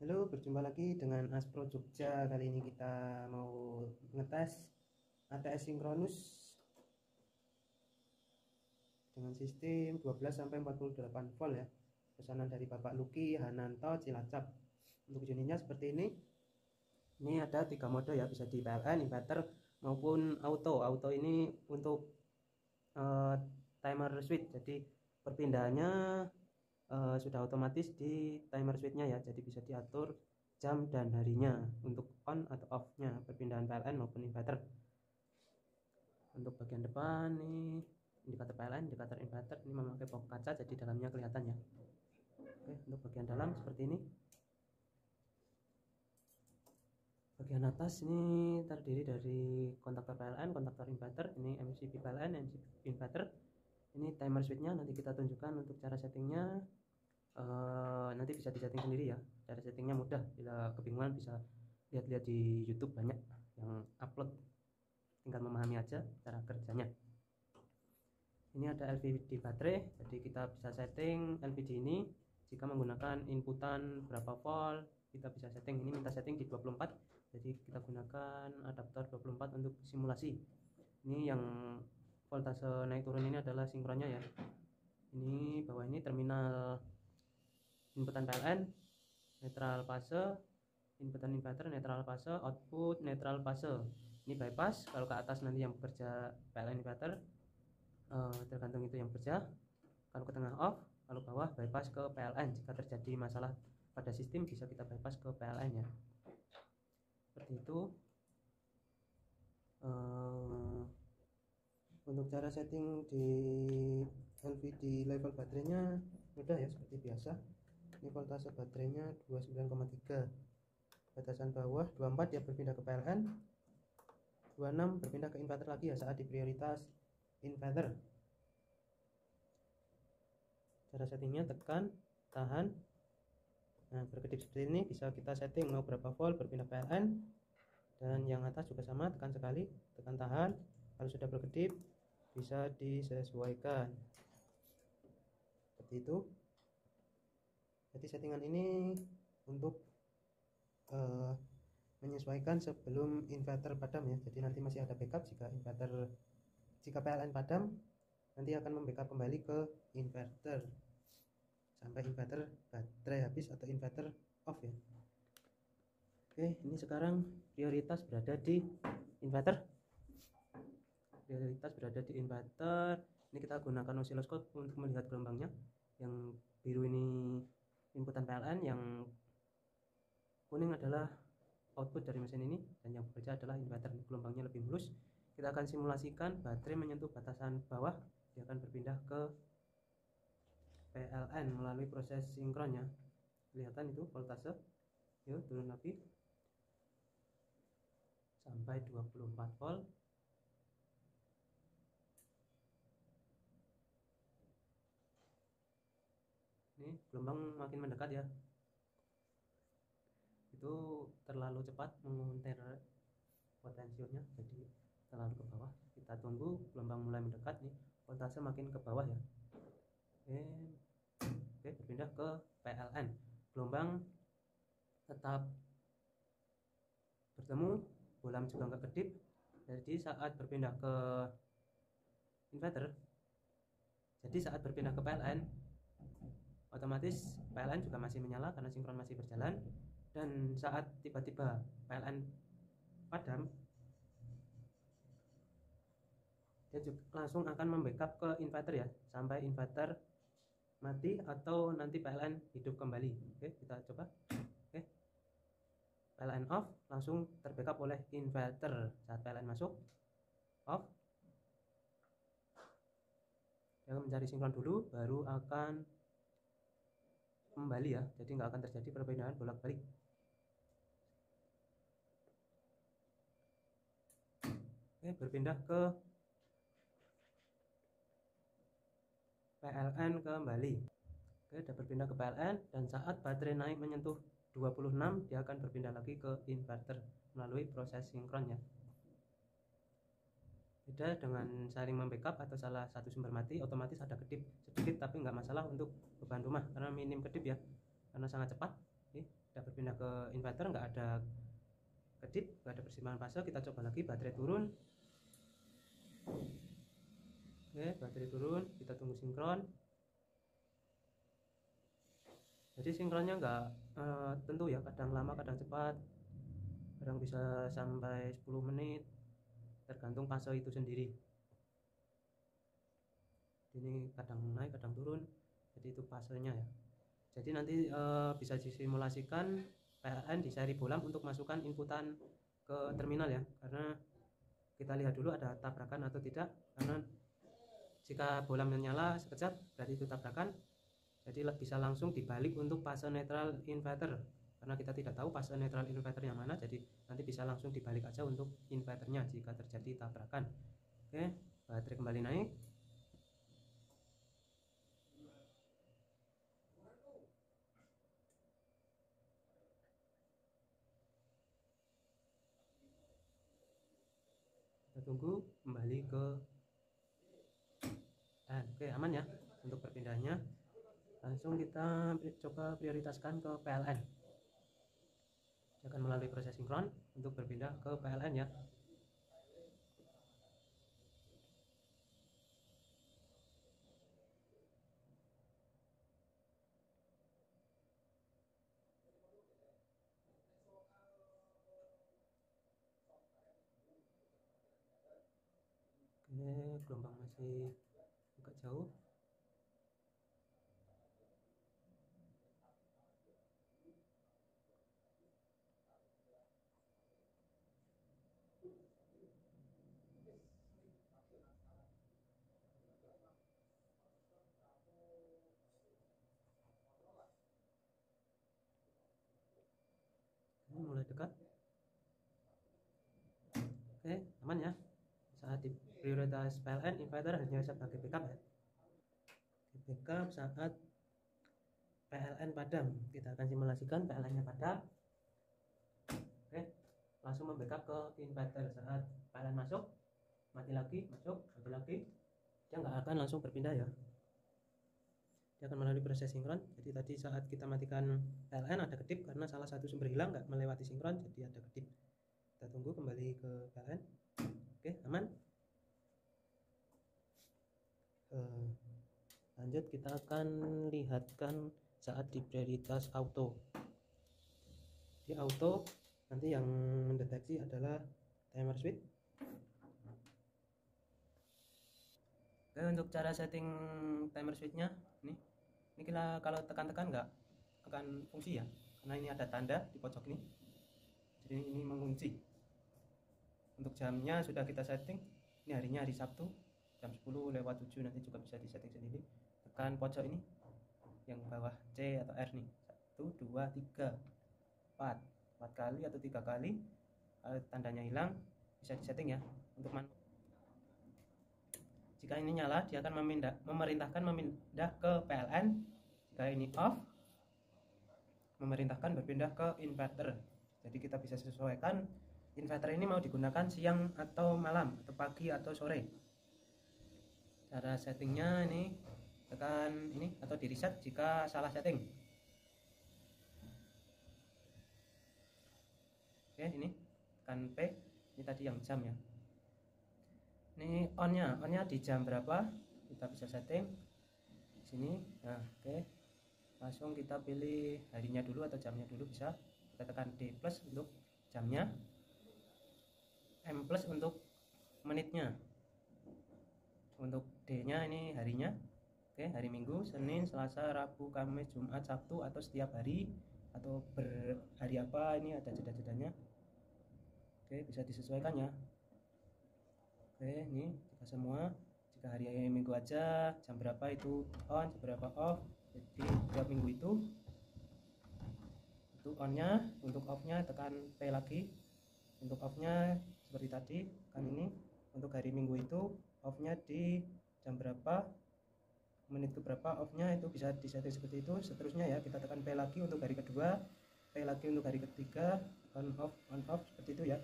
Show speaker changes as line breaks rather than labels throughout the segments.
Halo, berjumpa lagi dengan Aspro Jogja. Kali ini kita mau ngetes ATS sinkronus dengan sistem 12 sampai 48 volt ya. Pesanan dari Bapak Luki Hananto Cilacap. Untuk unitnya seperti ini. Ini ada 3 mode ya, bisa di PLN, inverter maupun auto. Auto ini untuk eh, timer switch. Jadi perpindahannya sudah otomatis di timer switchnya ya, jadi bisa diatur jam dan harinya untuk on atau off nya perpindahan PLN maupun inverter. Untuk bagian depan nih indikator PLN, indikator inverter, ini memakai box kaca jadi dalamnya kelihatan ya. Oke, untuk bagian dalam seperti ini. Bagian atas ini terdiri dari kontaktor PLN, kontaktor inverter, ini MCB PLN, MCB inverter. Ini timer switchnya, nanti kita tunjukkan untuk cara settingnya. Nanti bisa disetting sendiri ya, cara settingnya mudah, bila kebingungan bisa lihat-lihat di YouTube, banyak yang upload, tinggal memahami aja cara kerjanya. Ini ada LVD baterai, jadi kita bisa setting LVD ini jika menggunakan inputan berapa volt, kita bisa setting. Ini minta setting di 24, jadi kita gunakan adaptor 24 untuk simulasi. Ini yang voltase naik turun ini adalah sinkronnya ya. Ini bawah ini terminal inputan PLN, netral fase, inputan inverter netral fase, output netral fase. Ini bypass, kalau ke atas nanti yang bekerja PLN inverter, tergantung itu yang bekerja. Kalau ke tengah off, kalau bawah bypass ke PLN. Jika terjadi masalah pada sistem bisa kita bypass ke PLN ya, seperti itu. Untuk cara setting di LVD level baterainya mudah ya, seperti biasa. Ini voltase baterainya 29,3, batasan bawah 24 dia berpindah ke PLN, 26 berpindah ke inverter lagi ya saat di prioritas inverter. Cara settingnya tekan, tahan, nah berkedip seperti ini, bisa kita setting mau berapa volt berpindah PLN. Dan yang atas juga sama, tekan sekali, tekan tahan, kalau sudah berkedip bisa disesuaikan seperti itu. Jadi settingan ini untuk menyesuaikan sebelum inverter padam ya, jadi nanti masih ada backup jika PLN padam, nanti akan membackup kembali ke inverter sampai inverter baterai habis atau inverter off ya. Oke, ini sekarang prioritas berada di inverter. Ini kita gunakan osiloskop untuk melihat gelombangnya. Yang biru ini inputan PLN, yang kuning adalah output dari mesin ini, dan yang bekerja adalah inverter. Gelombangnya lebih mulus. Kita akan simulasikan baterai menyentuh batasan bawah, dia akan berpindah ke PLN melalui proses sinkronnya. Kelihatan itu voltase. Yuk turun lagi sampai 24 volt. Ini gelombang makin mendekat ya, itu terlalu cepat menguntir potensinya, jadi terlalu ke bawah. Kita tunggu gelombang mulai mendekat nih, voltase makin ke bawah ya. Oke, berpindah ke PLN, gelombang tetap bertemu, bola juga nggak kedip. Jadi saat berpindah ke inverter, jadi saat berpindah ke PLN, otomatis PLN juga masih menyala karena sinkron masih berjalan. Dan saat tiba-tiba PLN padam, dia juga langsung akan membackup ke inverter ya, sampai inverter mati atau nanti PLN hidup kembali. Oke, kita coba. Oke, PLN off, langsung terbackup oleh inverter. Saat PLN masuk, off, dia akan mencari sinkron dulu, baru akan kembali ya, jadi nggak akan terjadi perpindahan bolak-balik. Oke, berpindah ke PLN kembali. Oke, sudah berpindah ke PLN, dan saat baterai naik menyentuh 26, dia akan berpindah lagi ke inverter melalui proses sinkronnya. Beda dengan saling membackup atau salah satu sumber mati, otomatis ada kedip sedikit, tapi nggak masalah untuk beban rumah karena minim kedip ya, karena sangat cepat. Oke, sudah berpindah berpindah ke inverter, nggak ada kedip, nggak ada persimpangan fase. Kita coba lagi, baterai turun. Oke, baterai turun, kita tunggu sinkron. Jadi sinkronnya nggak tentu ya, kadang lama kadang cepat, kadang bisa sampai 10 menit, tergantung fase itu sendiri. Ini kadang naik kadang turun, jadi itu fasenya ya. Jadi nanti bisa disimulasikan PLN di seri bolam untuk masukkan inputan ke terminal ya, karena kita lihat dulu ada tabrakan atau tidak. Karena jika bolam menyala sekejap berarti itu tabrakan, jadi bisa langsung dibalik untuk fase netral inverter, karena kita tidak tahu fase netral inverter yang mana, jadi nanti bisa langsung dibalik aja untuk inverternya jika terjadi tabrakan. Oke, baterai kembali naik. Kita tunggu kembali ke oke, aman ya untuk perpindahannya. Langsung kita coba prioritaskan ke PLN. Akan melalui proses sinkron untuk berpindah ke PLN ya. Oke, gelombang masih agak jauh. Ini mulai dekat. Oke, aman ya. Saat di prioritas PLN, inverter hanya sebagai backup ya. Backup saat PLN padam, kita akan simulasikan PLN-nya padam. Oke, langsung membackup ke inverter. Saat PLN masuk, mati lagi, masuk, mati lagi, dia nggak akan langsung berpindah ya, dia akan melalui proses sinkron. Jadi tadi saat kita matikan PLN ada kedip karena salah satu sumber hilang, nggak melewati sinkron, jadi ada kedip. Kita tunggu kembali ke PLN. Oke, aman. Lanjut kita akan lihatkan saat di prioritas auto. Di auto nanti yang mendeteksi adalah timer switch. Oke, untuk cara setting timer switchnya ini kita kalau tekan-tekan nggak akan fungsi ya, karena ini ada tanda di pojok ini, jadi ini mengunci. Untuk jamnya sudah kita setting, ini harinya hari Sabtu jam 10:07, nanti juga bisa disetting sendiri. Tekan pojok ini yang bawah C atau R nih, 1, 2, 3, 4 kali atau 3 kali. Kalau tandanya hilang bisa disetting ya untuk manual. Jika ini nyala, dia akan memerintahkan memindah ke PLN. Jika ini off, memerintahkan berpindah ke inverter. Jadi kita bisa sesuaikan inverter ini mau digunakan siang atau malam, atau pagi atau sore. Cara settingnya ini, tekan ini atau di reset jika salah setting. Oke, ini tekan P, ini tadi yang jam ya. Ini onnya di jam berapa, kita bisa setting di sini. Nah, oke, langsung kita pilih harinya dulu atau jamnya dulu bisa. Kita tekan D plus untuk jamnya, M plus untuk menitnya, untuk D nya ini harinya. Oke, hari Minggu, Senin, Selasa, Rabu, Kamis, Jumat, Sabtu, atau setiap hari atau berhari apa, ini ada jeda-jedanya. Oke, bisa disesuaikan ya. Oke, ini kita semua. Jika hari Minggu aja, jam berapa itu on, jam berapa off. Jadi tiap minggu itu onnya. Untuk offnya tekan P lagi. Untuk offnya seperti tadi kan ini. Untuk hari Minggu itu offnya di jam berapa, menit ke berapa offnya, itu bisa disetting seperti itu. Seterusnya ya, kita tekan P lagi untuk hari kedua, P lagi untuk hari ketiga, on off seperti itu ya.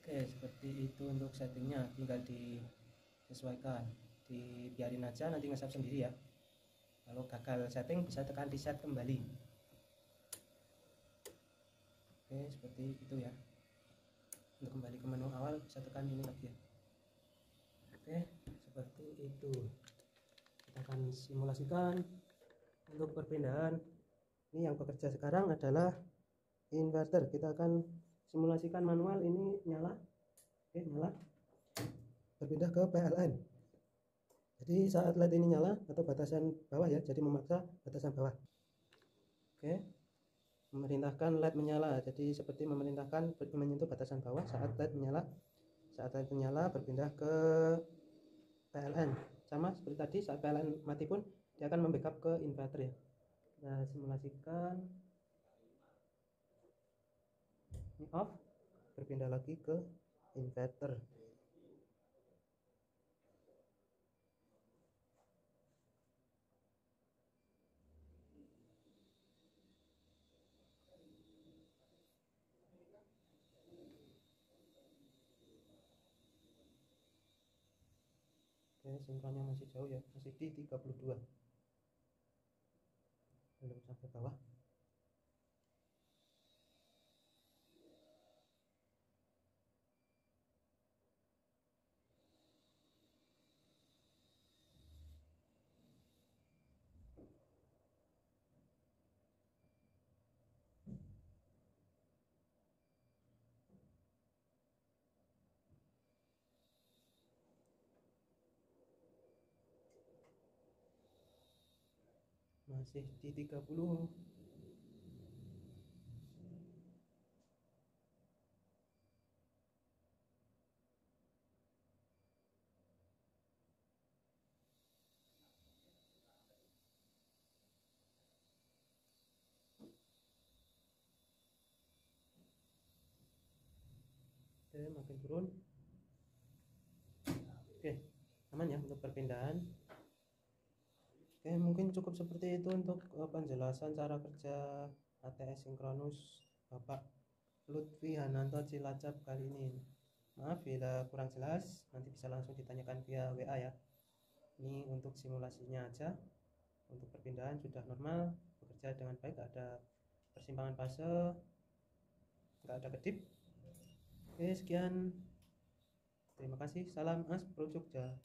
Oke, seperti itu untuk settingnya, tinggal disesuaikan, dibiarin aja nanti nge-save sendiri ya. Kalau gagal setting bisa tekan reset kembali. seperti itu ya. Untuk kembali ke menu awal bisa tekan ini lagi ya. Oke, seperti itu. Kita akan simulasikan untuk perpindahan. Ini yang bekerja sekarang adalah inverter. Kita akan simulasikan manual, ini nyala. Oke, nyala. Berpindah ke PLN. Jadi saat LED ini nyala atau batasan bawah ya, jadi memaksa batasan bawah. Oke, memerintahkan LED menyala, jadi seperti memerintahkan menyentuh batasan bawah saat LED menyala. Saat LED menyala berpindah ke PLN, sama seperti tadi. Saat PLN mati pun dia akan membackup ke inverter ya. Kita simulasikan, ini off, berpindah lagi ke inverter. Oke, sinkronnya masih jauh ya, masih di 32, belum sampai bawah. Masih di 30. Oke, makin turun. Oke, aman ya untuk perpindahan. Oke, mungkin cukup seperti itu untuk penjelasan cara kerja ATS sinkronus Bapak Lutfi Hananto Cilacap kali ini. Maaf bila kurang jelas, nanti bisa langsung ditanyakan via WA ya. Ini untuk simulasinya aja. Untuk perpindahan sudah normal, bekerja dengan baik, gak ada persimpangan fase, gak ada kedip. Oke, sekian. Terima kasih. Salam As Pro Jogja.